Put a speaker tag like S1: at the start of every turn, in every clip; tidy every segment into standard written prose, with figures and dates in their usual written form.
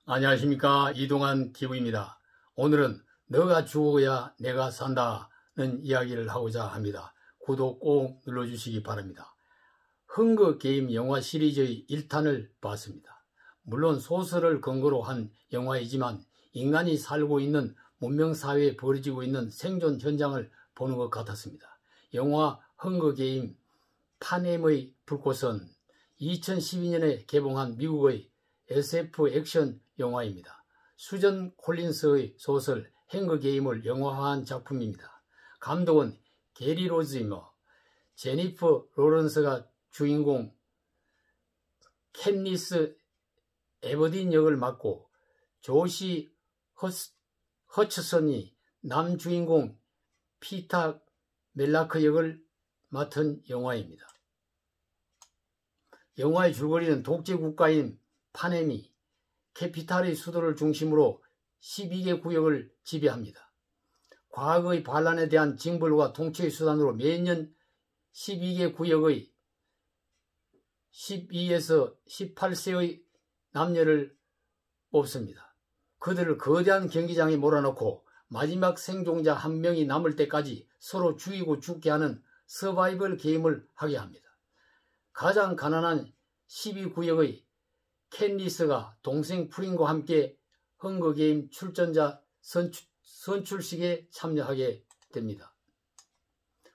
S1: 안녕하십니까. 이동환 기부입니다. 오늘은 너가 죽어야 내가 산다는 이야기를 하고자 합니다. 구독 꼭 눌러주시기 바랍니다. 헝거게임 영화 시리즈의 1탄을 봤습니다. 물론 소설을 근거로 한 영화이지만 인간이 살고 있는 문명사회에 벌어지고 있는 생존 현장을 보는 것 같았습니다. 영화 헝거게임 파넴의 불꽃은 2012년에 개봉한 미국의 SF 액션 영화입니다. 수전 콜린스의 소설 헝거게임을 영화화한 작품입니다. 감독은 게리 로즈이머, 제니퍼 로런스가 주인공 캣니스 에버딘 역을 맡고 조시 허츠선이 남주인공 피터 멜라크 역을 맡은 영화입니다. 영화의 줄거리는 독재 국가인 파넴이 캐피탈의 수도를 중심으로 12개 구역을 지배합니다. 과거의 반란에 대한 징벌과 통치의 수단으로 매년 12개 구역의 12에서 18세의 남녀를 뽑습니다. 그들을 거대한 경기장에 몰아넣고 마지막 생존자 한 명이 남을 때까지 서로 죽이고 죽게 하는 서바이벌 게임을 하게 합니다. 가장 가난한 12구역의 캣니스가 동생 프린과 함께 헝거게임 출전자 선출식에 참여하게 됩니다.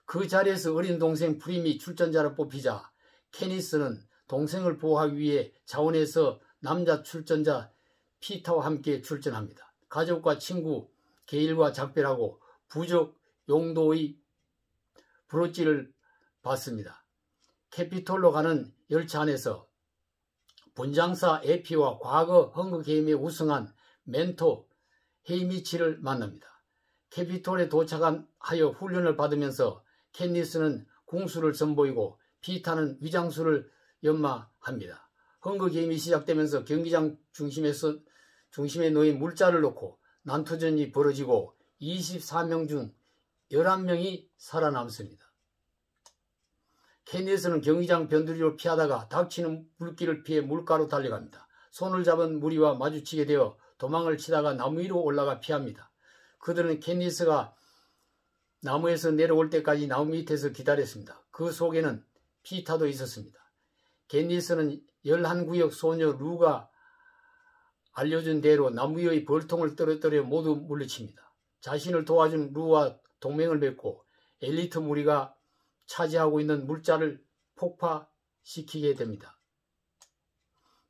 S1: 그 자리에서 어린 동생 프림이 출전자로 뽑히자 캣니스는 동생을 보호하기 위해 자원에서 남자 출전자 피터와 함께 출전합니다. 가족과 친구 게일과 작별하고 부족 용도의 브로치를 받습니다. 캐피톨로 가는 열차 안에서 분장사 에피와 과거 헝거게임에 우승한 멘토 헤이미치를 만납니다. 캐피톨에 도착하여 훈련을 받으면서 캣니스는 궁수를 선보이고 피터는 위장수를 연마합니다. 헝거게임이 시작되면서 경기장 중심에 놓인 물자를 놓고 난투전이 벌어지고 24명 중 11명이 살아남습니다. 캣니스는 경기장 변두리로 피하다가 닥치는 물길을 피해 물가로 달려갑니다. 손을 잡은 무리와 마주치게 되어 도망을 치다가 나무 위로 올라가 피합니다. 그들은 캣니스가 나무에서 내려올 때까지 나무 밑에서 기다렸습니다. 그 속에는 피터도 있었습니다. 캣니스는 11구역 소녀 루가 알려준 대로 나무 위의 벌통을 떨어뜨려 모두 물리칩니다. 자신을 도와준 루와 동맹을 맺고 엘리트 무리가 차지하고 있는 물자를 폭파시키게 됩니다.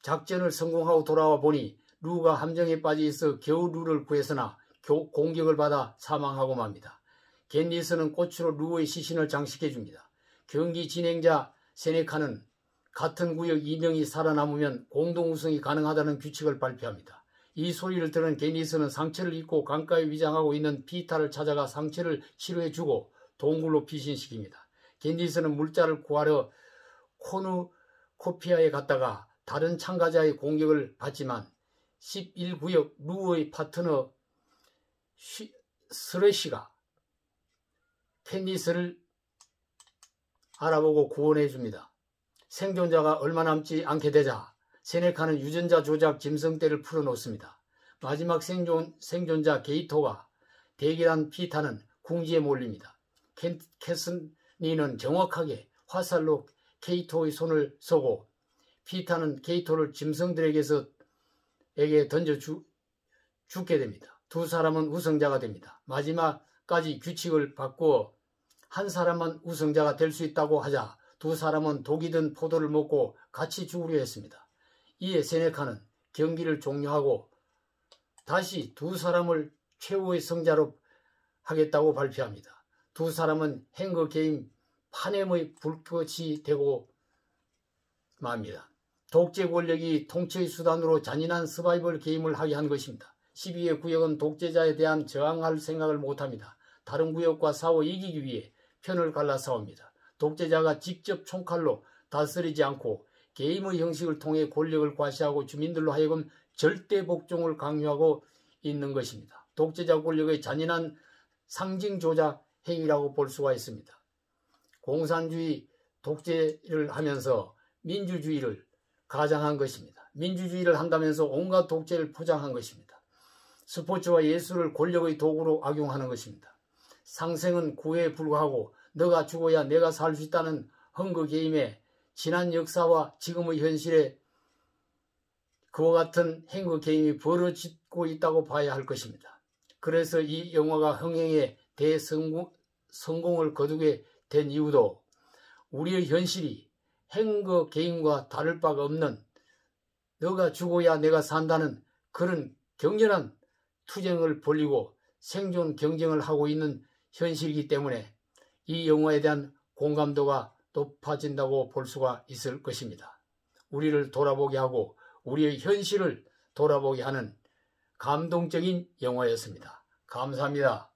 S1: 작전을 성공하고 돌아와 보니 루가 함정에 빠져 있어 겨우 루를 구했으나 공격을 받아 사망하고 맙니다. 캣니스는 꽃으로 루의 시신을 장식해줍니다. 경기 진행자 세네카는 같은 구역 2명이 살아남으면 공동 우승이 가능하다는 규칙을 발표합니다. 이 소리를 들은 캣니스는 상처를 입고 강가에 위장하고 있는 피터를 찾아가 상처를 치료해주고 동굴로 피신시킵니다. 캣니스는 물자를 구하러 코누코피아에 갔다가 다른 참가자의 공격을 받지만 11구역 루의 파트너 스레시가 캣니스를 알아보고 구원해줍니다. 생존자가 얼마 남지 않게 되자 세네카는 유전자 조작 짐승떼를 풀어놓습니다. 마지막 생존자 게이토가 대결한 피터는 궁지에 몰립니다. 캐스니는 정확하게 화살로 케이토의 손을 쏘고 피터는 케이토를 짐승들에게 던져 죽게 됩니다. 두 사람은 우승자가 됩니다. 마지막까지 규칙을 바꾸어 한 사람만 우승자가 될 수 있다고 하자 두 사람은 독이 든 포도를 먹고 같이 죽으려 했습니다. 이에 세네카는 경기를 종료하고 다시 두 사람을 최후의 승자로 하겠다고 발표합니다. 두 사람은 헝거게임 파넴의 불꽃이 되고 맙니다. 독재 권력이 통치의 수단으로 잔인한 서바이벌 게임을 하게 한 것입니다. 12의 구역은 독재자에 대한 저항할 생각을 못합니다. 다른 구역과 싸워 이기기 위해 편을 갈라 싸웁니다. 독재자가 직접 총칼로 다스리지 않고 게임의 형식을 통해 권력을 과시하고 주민들로 하여금 절대 복종을 강요하고 있는 것입니다. 독재자 권력의 잔인한 상징 조작 행위라고 볼 수가 있습니다. 공산주의 독재를 하면서 민주주의를 가장한 것입니다. 민주주의를 한다면서 온갖 독재를 포장한 것입니다. 스포츠와 예술을 권력의 도구로 악용하는 것입니다. 상생은 구애에 불과하고 너가 죽어야 내가 살 수 있다는 헝거게임에 지난 역사와 지금의 현실에 그와 같은 헝거게임이 벌어지고 있다고 봐야 할 것입니다. 그래서 이 영화가 흥행에 대성공을 거두게 된 이유도 우리의 현실이 헝거게임과 다를 바가 없는 너가 죽어야 내가 산다는 그런 격렬한 투쟁을 벌이고 생존 경쟁을 하고 있는 현실이기 때문에 이 영화에 대한 공감도가 높아진다고 볼 수가 있을 것입니다. 우리를 돌아보게 하고 우리의 현실을 돌아보게 하는 감동적인 영화였습니다. 감사합니다.